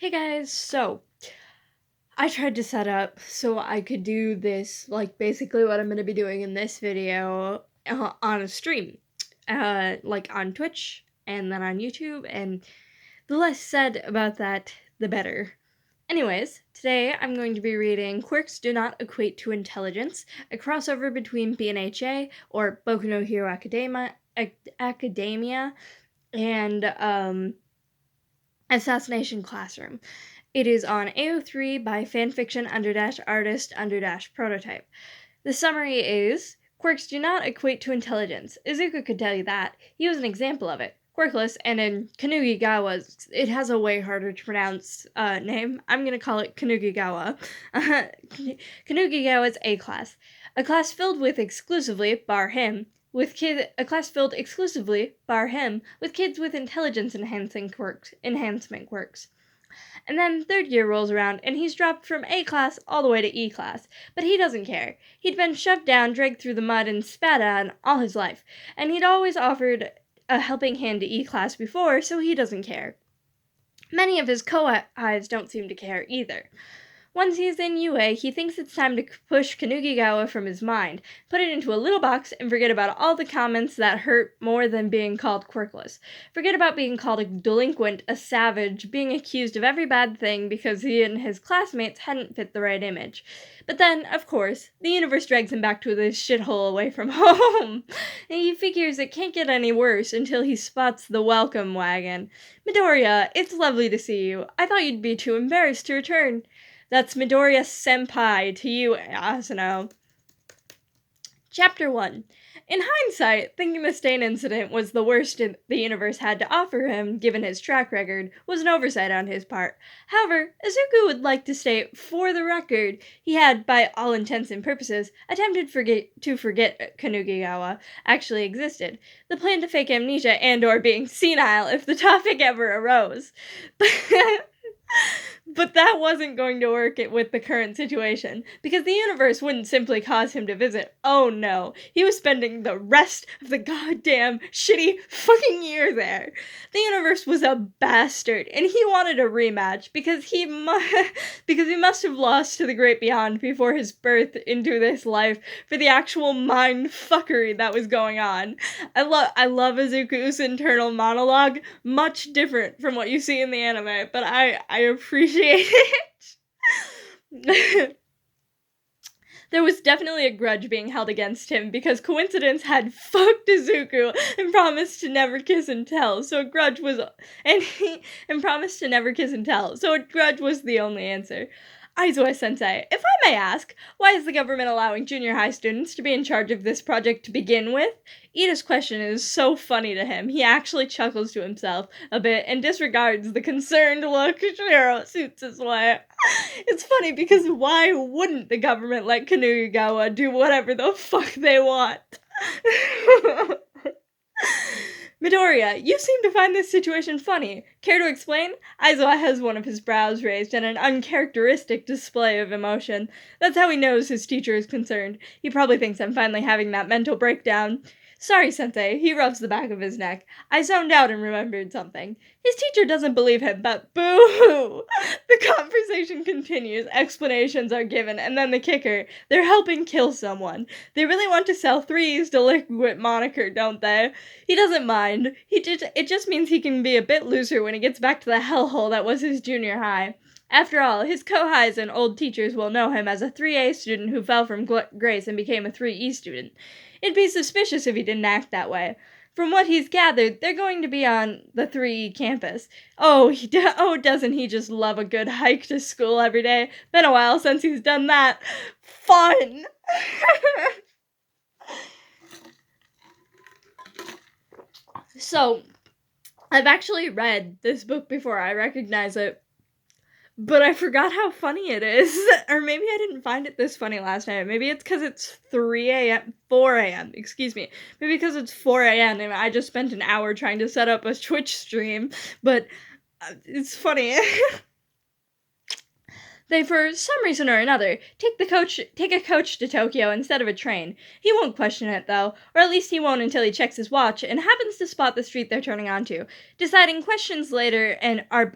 Hey guys, so I tried to set up so I could do this, like basically what I'm going to be doing in this video on a stream, like on Twitch and then on YouTube, and the less said about that, the better. Anyways, today I'm going to be reading Quirks Do Not Equate to Intelligence, a crossover between BNHA, or Boku no Hero Academia, and Assassination Classroom. It is on AO3 by fanfiction_artist_prototype. The summary is, quirks do not equate to intelligence. Izuku could tell you that. He was an example of it. Quirkless, and in Kanugigawa's, it has a way harder to pronounce name. I'm gonna call it Kanugigawa. Kanugigawa's A-class. A class filled with exclusively, bar him, with kids with kids with intelligence enhancement quirks. And then third year rolls around, and he's dropped from A class all the way to E class. But he doesn't care. He'd been shoved down, dragged through the mud, and spat on all his life. And he'd always offered a helping hand to E class before, so he doesn't care. Many of his co-highs don't seem to care either. Once he's in UA, he thinks it's time to push Kanugigawa from his mind, put it into a little box, and forget about all the comments that hurt more than being called quirkless. Forget about being called a delinquent, a savage, being accused of every bad thing because he and his classmates hadn't fit the right image. But then, of course, the universe drags him back to this shithole away from home. And he figures it can't get any worse until he spots the welcome wagon. Midoriya, it's lovely to see you. I thought you'd be too embarrassed to return. That's Midoriya Senpai to you, Asano. Chapter 1. In hindsight, thinking the stain incident was the worst the universe had to offer him, given his track record, was an oversight on his part. However, Izuku would like to state, for the record, he had, by all intents and purposes, attempted to forget Kanugigawa actually existed. The plan to fake amnesia and/or being senile if the topic ever arose. But that wasn't going to work with the current situation, because the universe wouldn't simply cause him to visit. Oh no, he was spending the rest of the goddamn shitty fucking year there. The universe was a bastard, and he wanted a rematch, because he must have lost to the great beyond before his birth into this life for the actual mind fuckery that was going on. I love Izuku's internal monologue, much different from what you see in the anime, but I appreciate it. There was definitely a grudge being held against him because coincidence had fucked Izuku and promised to never kiss and tell. So a grudge was the only answer. Aizawa-sensei, if I may ask, why is the government allowing junior high students to be in charge of this project to begin with? Ida's question is so funny to him. He actually chuckles to himself a bit and disregards the concerned look Shiro suits his way. It's funny because why wouldn't the government let Kanugigawa do whatever the fuck they want? Midoriya, you seem to find this situation funny. Care to explain? Aizawa has one of his brows raised in an uncharacteristic display of emotion. That's how he knows his teacher is concerned. He probably thinks I'm finally having that mental breakdown. Sorry, Sensei. He rubs the back of his neck. I zoned out and remembered something. His teacher doesn't believe him, but boo-hoo! The conversation continues, explanations are given, and then the kicker. They're helping kill someone. They really want to sell threes to Liquid moniker, don't they? He doesn't mind. It just means he can be a bit looser when he gets back to the hellhole that was his junior high. After all, his co-highs and old teachers will know him as a 3A student who fell from grace and became a 3E student. It'd be suspicious if he didn't act that way. From what he's gathered, they're going to be on the 3E campus. Doesn't he just love a good hike to school every day? Been a while since he's done that. Fun! So, I've actually read this book before. I recognize it. But I forgot how funny it is. Or maybe I didn't find it this funny last night. Maybe it's because it's 4 a.m., excuse me. Maybe because it's 4 a.m. and I just spent an hour trying to set up a Twitch stream. But it's funny. they, for some reason or another, take a coach to Tokyo instead of a train. He won't question it, though, or at least he won't until he checks his watch and happens to spot the street they're turning onto. Deciding questions later are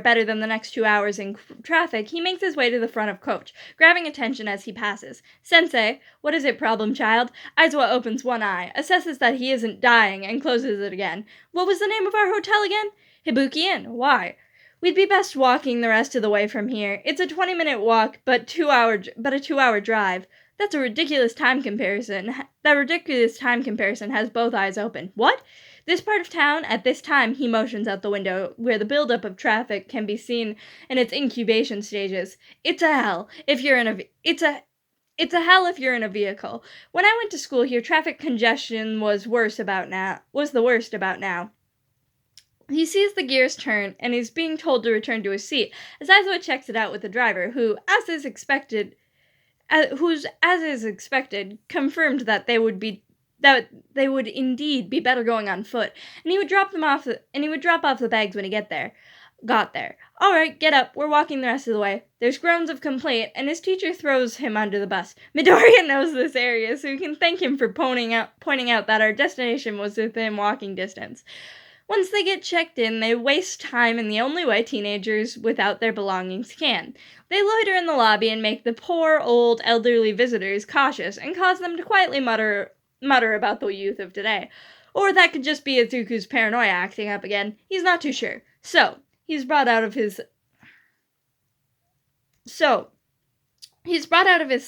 better than the next 2 hours in traffic, he makes his way to the front of coach, grabbing attention as he passes. Sensei, what is it, problem child? Aizawa opens one eye, assesses that he isn't dying, and closes it again. What was the name of our hotel again? Hibuki Inn. Why? We'd be best walking the rest of the way from here. It's a 20-minute walk, but a 2-hour drive. That's a ridiculous time comparison. That ridiculous time comparison has both eyes open. What? This part of town, at this time, he motions out the window, where the buildup of traffic can be seen in its incubation stages. It's a hell if you're in a vehicle. When I went to school here, traffic congestion was the worst about now. He sees the gears turn, and is being told to return to his seat, as Aizawa checks it out with the driver, who, as is expected, confirmed that they would indeed be better going on foot, and he would drop off the bags when he got there. All right, get up. We're walking the rest of the way. There's groans of complaint, and his teacher throws him under the bus. Midoriya knows this area, so we can thank him for pointing out that our destination was within walking distance. Once they get checked in, they waste time in the only way teenagers without their belongings can. They loiter in the lobby and make the poor, old, elderly visitors cautious and cause them to quietly mutter about the youth of today. Or that could just be Izuku's paranoia acting up again. He's not too sure. So, he's brought out of his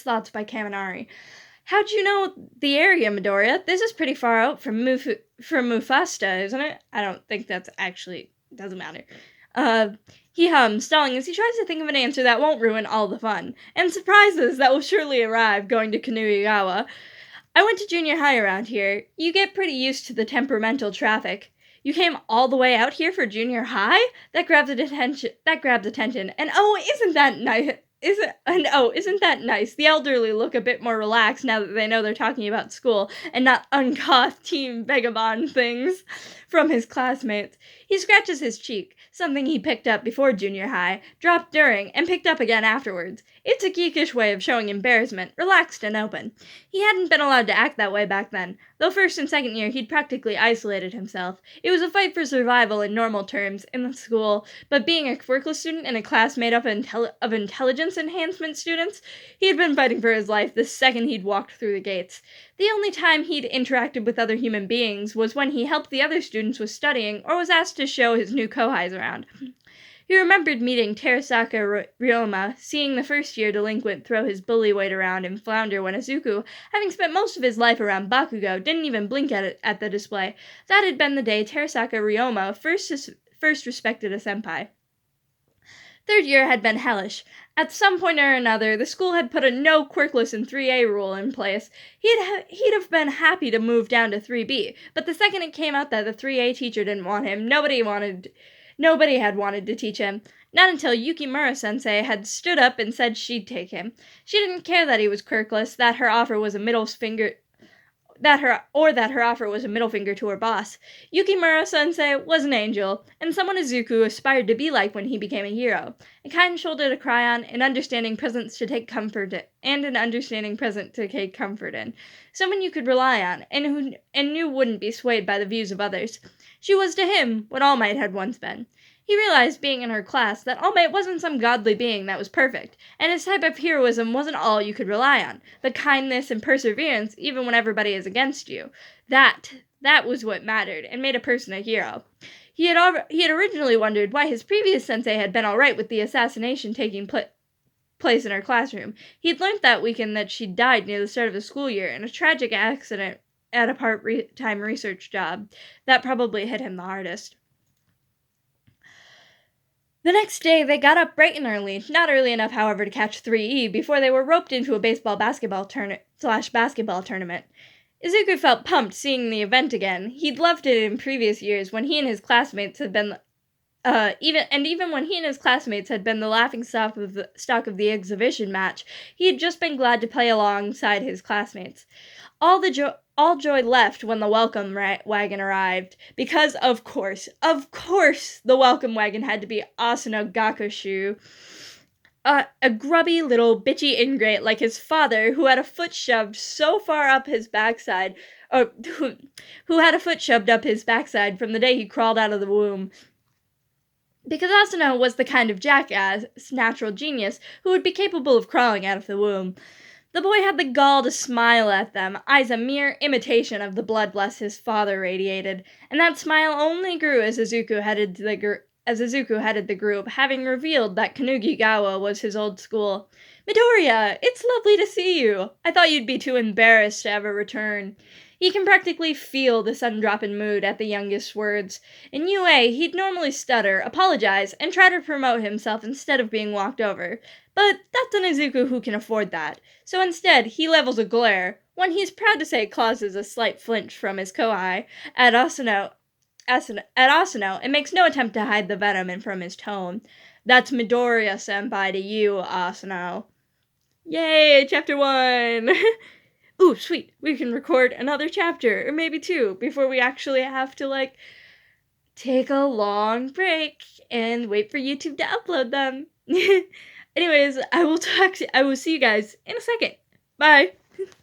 thoughts by Kaminari. How'd you know the area, Midoriya? This is pretty far out from Mufasta, isn't it? I don't think that's actually... doesn't matter. He hums, stalling as he tries to think of an answer that won't ruin all the fun, and surprises that will surely arrive going to Kanuigawa. I went to junior high around here. You get pretty used to the temperamental traffic. You came all the way out here for junior high? That grabbed attention. And isn't that nice? Isn't that nice? The elderly look a bit more relaxed now that they know they're talking about school and not uncouth Team Vagabond things from his classmates. He scratches his cheek, something he picked up before junior high, dropped during, and picked up again afterwards. It's a geekish way of showing embarrassment, relaxed and open. He hadn't been allowed to act that way back then, though first and second year he'd practically isolated himself. It was a fight for survival in normal terms in the school, but being a quirkless student in a class made up of intelligence enhancement students, he had been fighting for his life the second he'd walked through the gates. The only time he'd interacted with other human beings was when he helped the other students with studying or was asked to show his new kohais around. He remembered meeting Terasaka Ryoma, seeing the first-year delinquent throw his bully weight around and flounder when Izuku, having spent most of his life around Bakugo, didn't even blink at the display. That had been the day Terasaka Ryoma first respected a senpai. Third year had been hellish. At some point or another, the school had put a no quirkless in 3A rule in place. He'd have been happy to move down to 3B, but the second it came out that the 3A teacher didn't want him, nobody had wanted to teach him. Not until Yukimura-sensei had stood up and said she'd take him. She didn't care that he was quirkless, that her offer was a middle finger to her boss. Yukimura-sensei was an angel, and someone Izuku aspired to be like when he became a hero. A kind shoulder to cry on, an understanding present to take comfort in. Someone you could rely on, and knew wouldn't be swayed by the views of others. She was to him what All Might had once been. He realized, being in her class, that All Might wasn't some godly being that was perfect, and his type of heroism wasn't all you could rely on, but kindness and perseverance even when everybody is against you. That was what mattered, and made a person a hero. He had originally wondered why his previous sensei had been alright with the assassination taking place in her classroom. He'd learned that weekend that she'd died near the start of the school year in a tragic accident at a part-time research job. That probably hit him the hardest. The next day, they got up bright and early, not early enough, however, to catch 3E, before they were roped into a basketball tournament. Izuku felt pumped seeing the event again. He'd loved it in previous years when he and his classmates had been even when he and his classmates had been the laughing stock of the exhibition match, he had just been glad to play alongside his classmates. All the All joy left when the welcome wagon arrived, because of course, the welcome wagon had to be Asano Gakushu, a grubby little bitchy ingrate like his father, who had a foot shoved so far up his backside, or who had a foot shoved up his backside from the day he crawled out of the womb. Because Asano was the kind of jackass, natural genius, who would be capable of crawling out of the womb. The boy had the gall to smile at them, eyes a mere imitation of the bloodlust his father radiated, and that smile only grew as Izuku headed the group, having revealed that Kanugigawa was his old school. "Midoriya, it's lovely to see you. I thought you'd be too embarrassed to ever return." He can practically feel the sudden drop in mood at the youngest's words. In UA, he'd normally stutter, apologize, and try to promote himself instead of being walked over. But that's an Izuku who can afford that. So instead, he levels a glare, one he's proud to say causes a slight flinch from his kohai, at Asano, and makes no attempt to hide the venom from his tone. "That's Midoriya-senpai to you, Asano." Yay, chapter 1! Ooh, sweet, we can record another chapter, or maybe 2, before we actually have to, take a long break and wait for YouTube to upload them. Anyways, I will see you guys in a second. Bye!